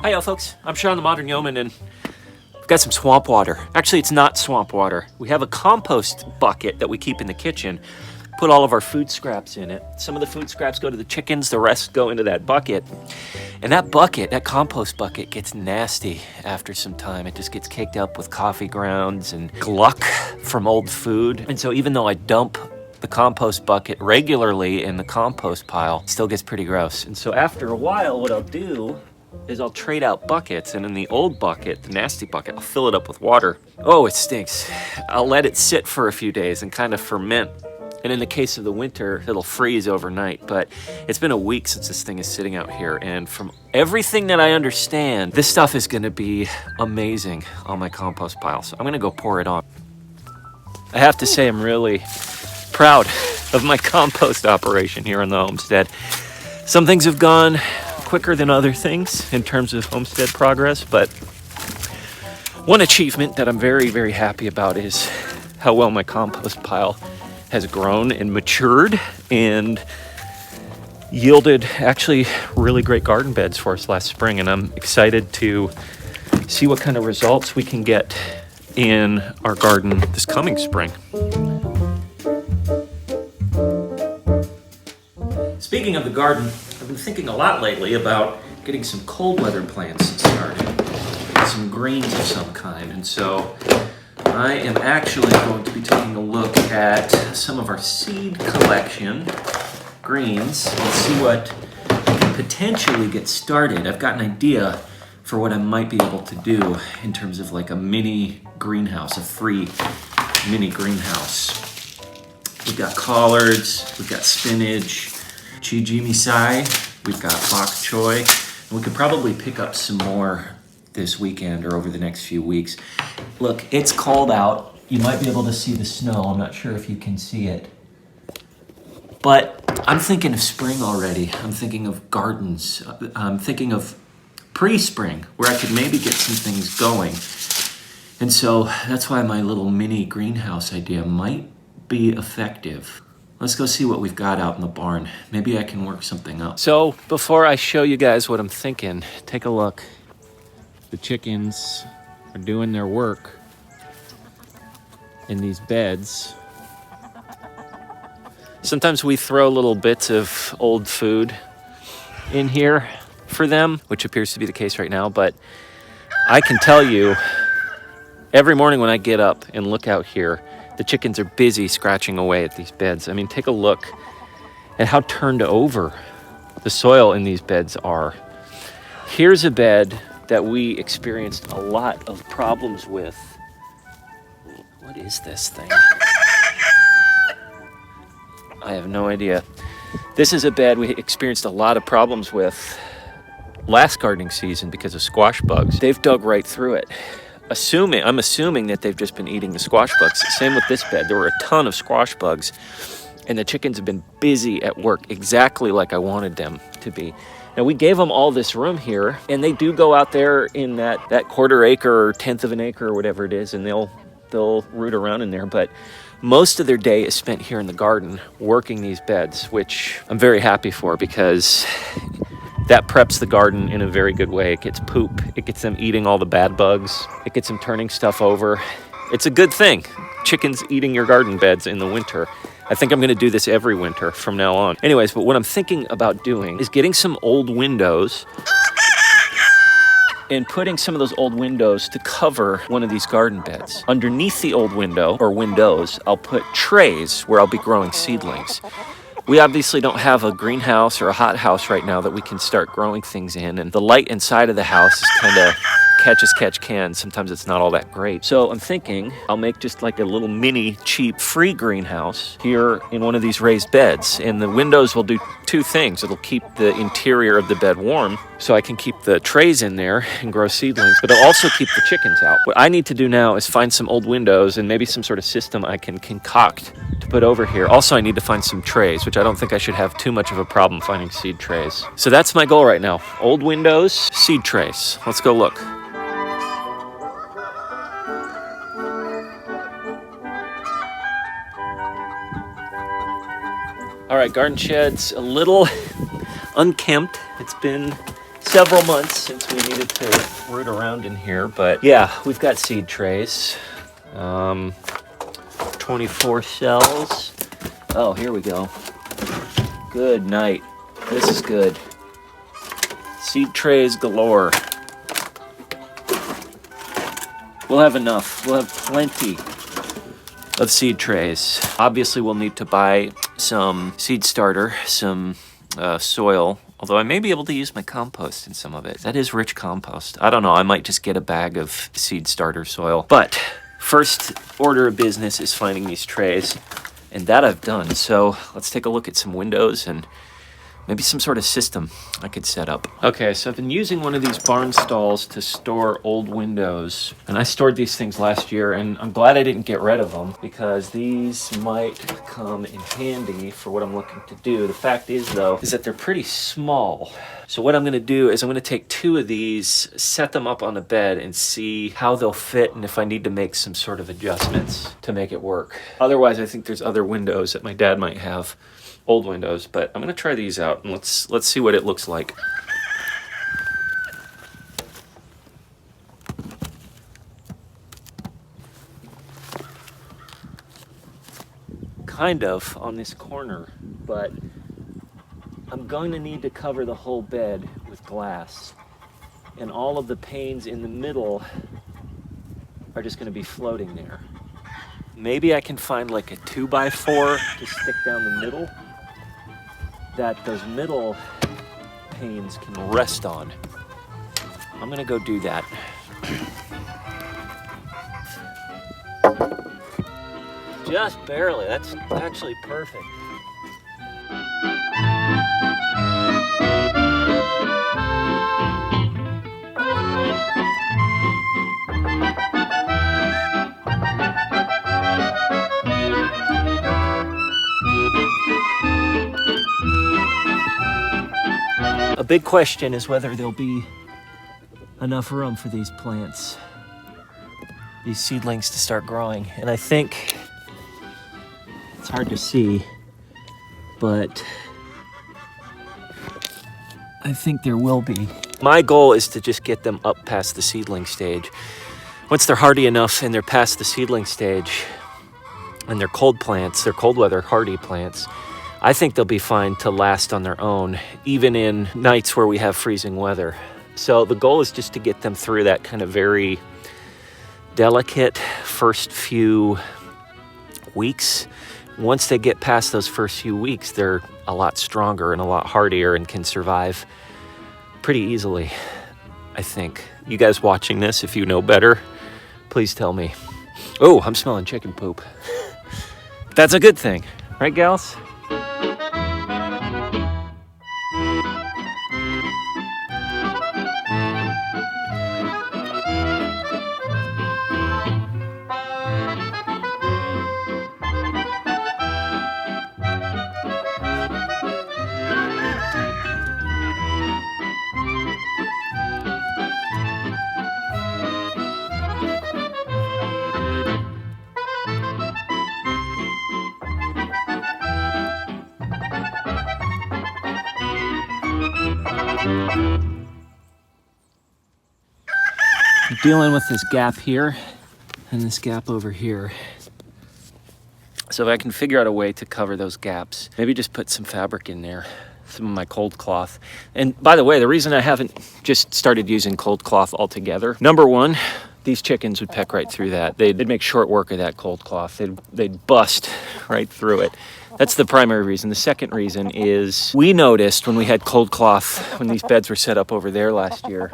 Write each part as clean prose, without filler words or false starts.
Hi, y'all folks. I'm Sean the Modern Yeoman, and we've got some swamp water. Actually, it's not swamp water. We have a compost bucket that we keep in the kitchen. Put all of our food scraps in it. Some of the food scraps go to the chickens, the rest go into that bucket. And that bucket, that compost bucket, gets nasty after some time. It just gets caked up with coffee grounds and gluck from old food. And so even though I dump the compost bucket regularly in the compost pile, it still gets pretty gross. And so after a while, what I'll do is I'll trade out buckets, and in the old bucket, the nasty bucket, I'll fill it up with water. Oh, it stinks. I'll let it sit for a few days and kind of ferment. And in the case of the winter, it'll freeze overnight. But it's been a week since this thing is sitting out here, and from everything that I understand, this stuff is gonna be amazing on my compost pile. So I'm gonna go pour it on. I have to say I'm really proud of my compost operation here on the homestead. Some things have gone quicker than other things in terms of homestead progress, but one achievement that I'm very, very happy about is how well my compost pile has grown and matured and yielded actually really great garden beds for us last spring, and I'm excited to see what kind of results we can get in our garden this coming spring. Speaking of the garden, I've been thinking a lot lately about getting some cold weather plants started, some greens of some kind, and so I am actually going to be taking a look at some of our seed collection greens and see what can potentially get started. I've got an idea for what I might be able to do in terms of like a mini greenhouse, a free mini greenhouse. We've got collards, we've got spinach, Chijimisai, we've got bok choy, and we could probably pick up some more this weekend or over the next few weeks. Look, it's cold out. You might be able to see the snow. I'm not sure if you can see it. But I'm thinking of spring already. I'm thinking of gardens. I'm thinking of pre-spring, where I could maybe get some things going. And so that's why my little mini greenhouse idea might be effective. Let's go see what we've got out in the barn. Maybe I can work something up. So before I show you guys what I'm thinking, take a look. The chickens are doing their work in these beds. Sometimes we throw little bits of old food in here for them, which appears to be the case right now, but I can tell you, every morning when I get up and look out here, the chickens are busy scratching away at these beds. I mean, take a look at how turned over the soil in these beds are. Here's a bed that we experienced a lot of problems with. What is this thing? I have no idea. This is a bed we experienced a lot of problems with last gardening season because of squash bugs. They've dug right through it. I'm assuming that they've just been eating the squash bugs. Same with this bed. There were a ton of squash bugs, and the chickens have been busy at work exactly like I wanted them to be. Now, we gave them all this room here, and they do go out there in that quarter acre or tenth of an acre or whatever it is, and they'll root around in there. But most of their day is spent here in the garden working these beds, which I'm very happy for because that preps the garden in a very good way. It gets poop. It gets them eating all the bad bugs. It gets them turning stuff over. It's a good thing. Chickens eating your garden beds in the winter. I think I'm going to do this every winter from now on. Anyways, but what I'm thinking about doing is getting some old windows and putting some of those old windows to cover one of these garden beds. Underneath the old window, or windows, I'll put trays where I'll be growing seedlings. We obviously don't have a greenhouse or a hothouse right now that we can start growing things in, and the light inside of the house is kind of catch as catch can. Sometimes it's not all that great. So I'm thinking I'll make just like a little mini, cheap, free greenhouse here in one of these raised beds. And the windows will do two things. It'll keep the interior of the bed warm, so I can keep the trays in there and grow seedlings, but it'll also keep the chickens out. What I need to do now is find some old windows and maybe some sort of system I can concoct to put over here. Also, I need to find some trays, which I don't think I should have too much of a problem finding seed trays. So that's my goal right now. Old windows, seed trays. Let's go look. All right, garden shed's a little unkempt. It's been several months since we needed to root around in here, but yeah, we've got seed trays. 24 cells. Oh, here we go. Good night. This is good. Seed trays galore. We'll have enough. We'll have plenty of seed trays. Obviously, we'll need to buy some seed starter, some soil, although I may be able to use my compost in some of it. That is rich compost. I don't know. I might just get a bag of seed starter soil. But first order of business is finding these trays, and that I've done. So let's take a look at some windows and maybe some sort of system I could set up. Okay, so I've been using one of these barn stalls to store old windows. And I stored these things last year, and I'm glad I didn't get rid of them because these might come in handy for what I'm looking to do. The fact is, though, is that they're pretty small. So what I'm gonna do is I'm gonna take 2 of these, set them up on a bed, and see how they'll fit and if I need to make some sort of adjustments to make it work. Otherwise, I think there's other windows that my dad might have, old windows, but I'm gonna try these out and let's see what it looks like. Kind of on this corner, but I'm going to need to cover the whole bed with glass, and all of the panes in the middle are just going to be floating there. Maybe I can find like a 2x4 to stick down the middle that those middle panes can rest on. I'm gonna go do that. Just barely, that's actually perfect. A big question is whether there'll be enough room for these plants, these seedlings, to start growing. And I think it's hard to see, but I think there will be. My goal is to just get them up past the seedling stage. Once they're hardy enough and they're past the seedling stage and they're cold plants, they're cold weather hardy plants, I think they'll be fine to last on their own, even in nights where we have freezing weather. So the goal is just to get them through that kind of very delicate first few weeks. Once they get past those first few weeks, they're a lot stronger and a lot hardier and can survive pretty easily, I think. You guys watching this, if you know better, please tell me. Oh, I'm smelling chicken poop. That's a good thing, right, gals? Dealing with this gap here and this gap over here. So if I can figure out a way to cover those gaps, maybe just put some fabric in there, some of my cold cloth. And by the way, the reason I haven't just started using cold cloth altogether, number one, these chickens would peck right through that. They'd make short work of that cold cloth. They'd bust right through it. That's the primary reason. The second reason is we noticed when we had cold cloth, when these beds were set up over there last year,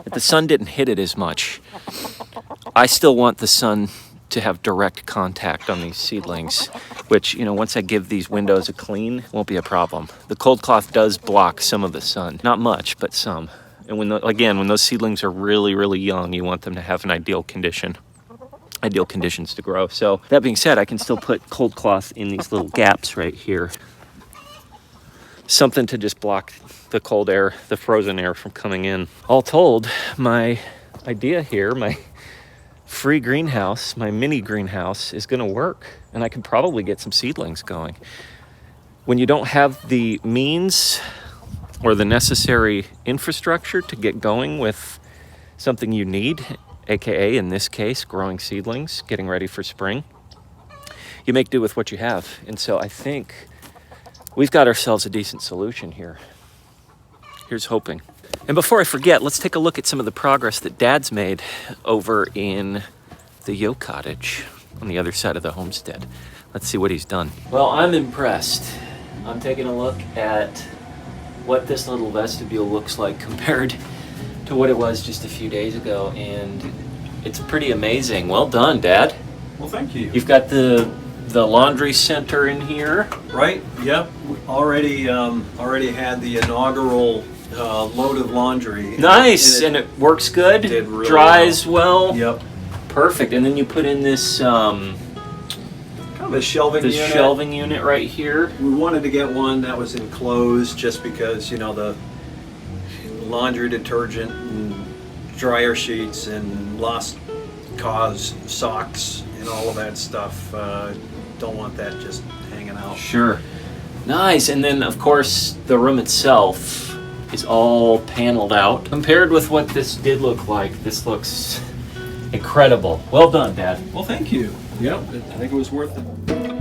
that the sun didn't hit it as much. I still want the sun to have direct contact on these seedlings, which, you know, once I give these windows a clean, won't be a problem. The cold cloth does block some of the sun. Not much, but some. And when those seedlings are really, really young, you want them to have an ideal conditions to grow. So that being said, I can still put cold cloth in these little gaps right here. Something to just block the cold air, the frozen air from coming in. All told, my idea here, my free greenhouse, my mini greenhouse, is gonna work, and I can probably get some seedlings going. When you don't have the means or the necessary infrastructure to get going with something you need, aka in this case, growing seedlings, getting ready for spring, you make do with what you have. And so I think we've got ourselves a decent solution here. Here's hoping. And before I forget, let's take a look at some of the progress that Dad's made over in the Yo cottage on the other side of the homestead. Let's see what he's done. Well, I'm impressed. I'm taking a look at what this little vestibule looks like compared to what it was just a few days ago, and it's pretty amazing. Well done, Dad. Well, thank you. You've got the laundry center in here. Right, yep. Already had the inaugural load of laundry. Nice, and it works good, did really dries well. Yep. Perfect, and then you put in this Kind of a shelving unit. shelving unit right here. We wanted to get one that was enclosed just because, you know, the laundry detergent and dryer sheets and lost cause socks and all of that stuff. Don't want that just hanging out. Sure. Nice, and then of course the room itself is all paneled out. Compared with what this did look like, this looks incredible. Well done, Dad. Well, thank you. Yep, I think it was worth it.